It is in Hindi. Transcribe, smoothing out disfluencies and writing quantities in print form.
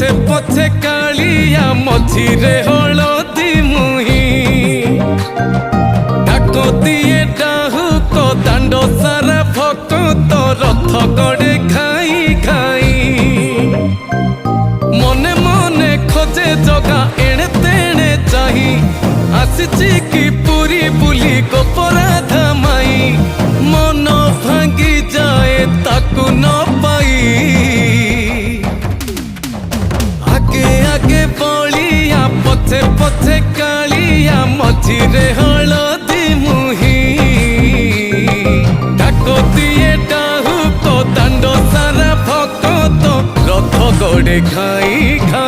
पछे पछे कालिया मझिरे हलदी मुही डाको दिए डाहुक दांड सारा भक्त रथ गड़े खाई खाई मने मने खोजे जगा एणे तेणे चाही आसिची कि पुरी बुली गोपराधा माई मन भांगी जाए ताकू न पाई आगे आगे बलिया पछे पछे कालिया मझिरे हलदी मुही डाको दिए डाहुक दांड सारा भक्त रथ गड़े खाई खाई।